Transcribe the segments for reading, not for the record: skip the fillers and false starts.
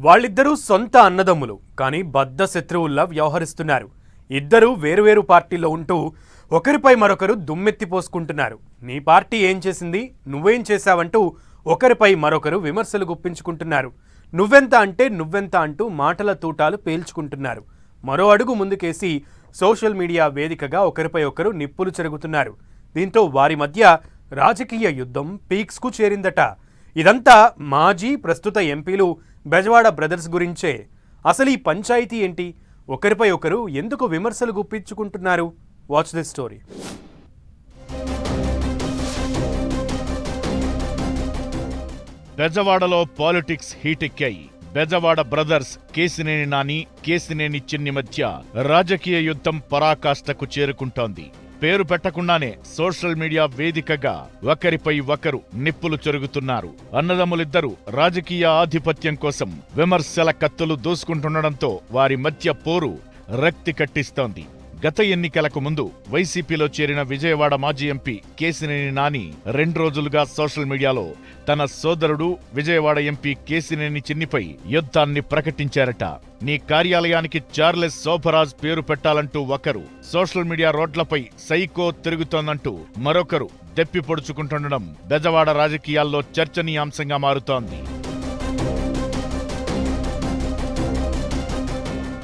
వాళ్ళిద్దరూ సొంత అన్నదమ్ములు కానీ బద్ధ శత్రువుల్లా వ్యవహరిస్తున్నారు. ఇద్దరూ వేరువేరు పార్టీల్లో ఉంటూ ఒకరిపై మరొకరు దుమ్మెత్తిపోసుకుంటున్నారు. నీ పార్టీ ఏం చేసింది, నువ్వేం చేశావంటూ ఒకరిపై మరొకరు విమర్శలు గుప్పించుకుంటున్నారు. నువ్వెంత అంటూ మాటల తూటాలు పేల్చుకుంటున్నారు. మరో అడుగు ముందుకేసి సోషల్ మీడియా వేదికగా ఒకరిపై ఒకరు నిప్పులు చెరుగుతున్నారు. దీంతో వారి మధ్య రాజకీయ యుద్ధం పీక్స్కు చేరిందట. ఇదంతా మాజీ ప్రస్తుత ఎంపీలు బెజవాడ బ్రదర్స్ గురించే. అసలు ఈ పంచాయతీ ఏంటి? ఒకరిపై ఒకరు ఎందుకు విమర్శలు గుప్పించుకుంటున్నారు? Watch this story. బెజవాడలో పాలిటిక్స్ హీటెక్కాయి. బెజవాడ బ్రదర్స్ కేశినేని నాని, కేశినేని చిన్ని మధ్య రాజకీయ యుద్ధం పరాకాష్ఠకు చేరుకుంటోంది. పేరు పెట్టకుండానే సోషల్ మీడియా వేదికగా ఒకరిపై ఒకరు నిప్పులు చెరుగుతున్నారు. అన్నదమ్ములిద్దరూ రాజకీయ ఆధిపత్యం కోసం విమర్శల కత్తులు దూసుకుంటుండడంతో వారి మధ్య పోరు రక్తి కట్టిస్తోంది. గత ఎన్నికలకు ముందు వైసీపీలో చేరిన విజయవాడ మాజీ ఎంపీ కేశినేని నాని 2 రోజులుగా సోషల్ మీడియాలో తన సోదరుడు విజయవాడ ఎంపీ కేశినేని చిన్నిపై యుద్ధాన్ని ప్రకటించారట. నీ కార్యాలయానికి చార్లెస్ శోభరాజ్ పేరు పెట్టాలంటూ ఒకరు, సోషల్ మీడియా రోడ్లపై సైకో తిరుగుతోందంటూ మరొకరు దెప్పి పొడుచుకుంటుండడం బెజవాడ రాజకీయాల్లో చర్చనీయాంశంగా మారుతోంది.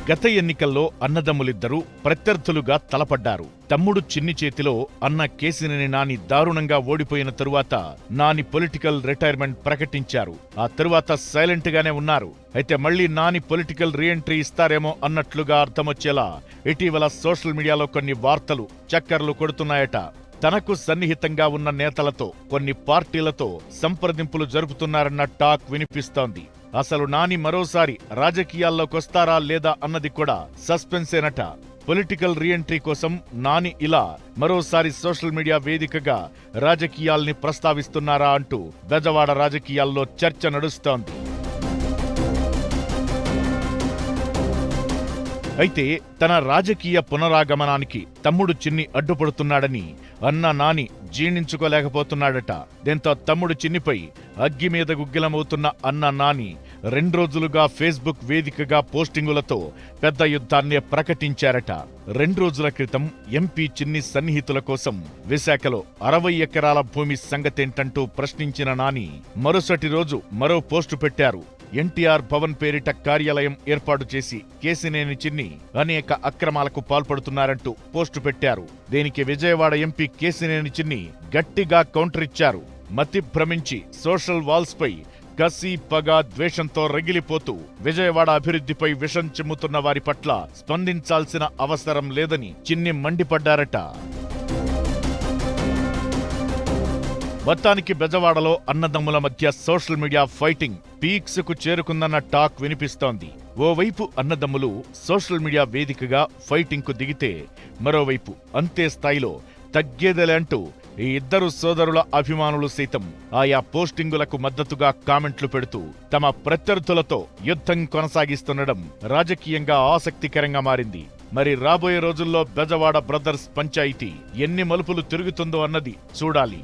గత ఎన్నికల్లో అన్నదమ్ములిద్దరూ ప్రత్యర్థులుగా తలపడ్డారు. తమ్ముడు చిన్ని చేతిలో అన్న కేశినేని నాని దారుణంగా ఓడిపోయిన తరువాత నాని పొలిటికల్ రిటైర్మెంట్ ప్రకటించారు. ఆ తరువాత సైలెంట్ గానే ఉన్నారు. అయితే మళ్లీ నాని పొలిటికల్ రీఎంట్రీ ఇస్తారేమో అన్నట్లుగా అర్థమొచ్చేలా ఇటీవల సోషల్ మీడియాలో కొన్ని వార్తలు చక్కర్లు కొడుతున్నాయట. తనకు సన్నిహితంగా ఉన్న నేతలతో, కొన్ని పార్టీలతో సంప్రదింపులు జరుపుతున్నారన్న టాక్ వినిపిస్తోంది. అసలు నాని మరోసారి రాజకీయాల్లోకొస్తారా లేదా అన్నది కూడా సస్పెన్సేనట. పొలిటికల్ రీఎంట్రీ కోసం నాని ఇలా మరోసారి సోషల్ మీడియా వేదికగా రాజకీయాల్ని ప్రస్తావిస్తున్నారా అంటూ బెజవాడ రాజకీయాల్లో చర్చ నడుస్తోంది. అయితే తన రాజకీయ పునరాగమనానికి తమ్ముడు చిన్ని అడ్డుపడుతున్నాడని అన్న నాని జీర్ణించుకోలేకపోతున్నాడట. దీంతో తమ్ముడు చిన్నిపై అగ్గి మీద గుగ్గిలమవుతున్న అన్న నాని 2 రోజులుగా ఫేస్బుక్ వేదికగా పోస్టింగులతో పెద్ద యుద్ధాన్నే ప్రకటించారట. 2 రోజుల క్రితం ఎంపీ చిన్ని సన్నిహితుల కోసం విశాఖలో 60 ఎకరాల భూమి సంగతేంటంటూ ప్రశ్నించిన నాని మరుసటి రోజు మరో పోస్టు పెట్టారు. ఎన్టీఆర్ భవన్ పేరిట కార్యాలయం ఏర్పాటు చేసి కేశినేని చిన్ని అనేక అక్రమాలకు పాల్పడుతున్నారంటూ పోస్టు పెట్టారు. దీనికి విజయవాడ ఎంపీ కేశినేని చిన్ని గట్టిగా కౌంటర్ ఇచ్చారు. మతి భ్రమించి సోషల్ వాల్స్ పై కసి, పగ, ద్వేషంతో రగిలిపోతూ విజయవాడ అభివృద్ధిపై విషం చిమ్ముతున్న వారి పట్ల స్పందించాల్సిన అవసరం లేదని చిన్ని మండిపడ్డారట. మొత్తానికి బెజవాడలో అన్నదమ్ముల మధ్య సోషల్ మీడియా ఫైటింగ్ పీక్స్ కు చేరుకుందన్న టాక్ వినిపిస్తోంది. ఓవైపు అన్నదమ్ములు సోషల్ మీడియా వేదికగా ఫైటింగ్ కు దిగితే, మరోవైపు అంతే స్థాయిలో తగ్గేదేలే అంటూ ఈ ఇద్దరు సోదరుల అభిమానులు సైతం ఆయా పోస్టింగులకు మద్దతుగా కామెంట్లు పెడుతూ తమ ప్రత్యర్థులతో యుద్ధం కొనసాగిస్తుండడం రాజకీయంగా ఆసక్తికరంగా మారింది. మరి రాబోయే రోజుల్లో బెజవాడ బ్రదర్స్ పంచాయితీ ఎన్ని మలుపులు తిరుగుతుందో అన్నది చూడాలి.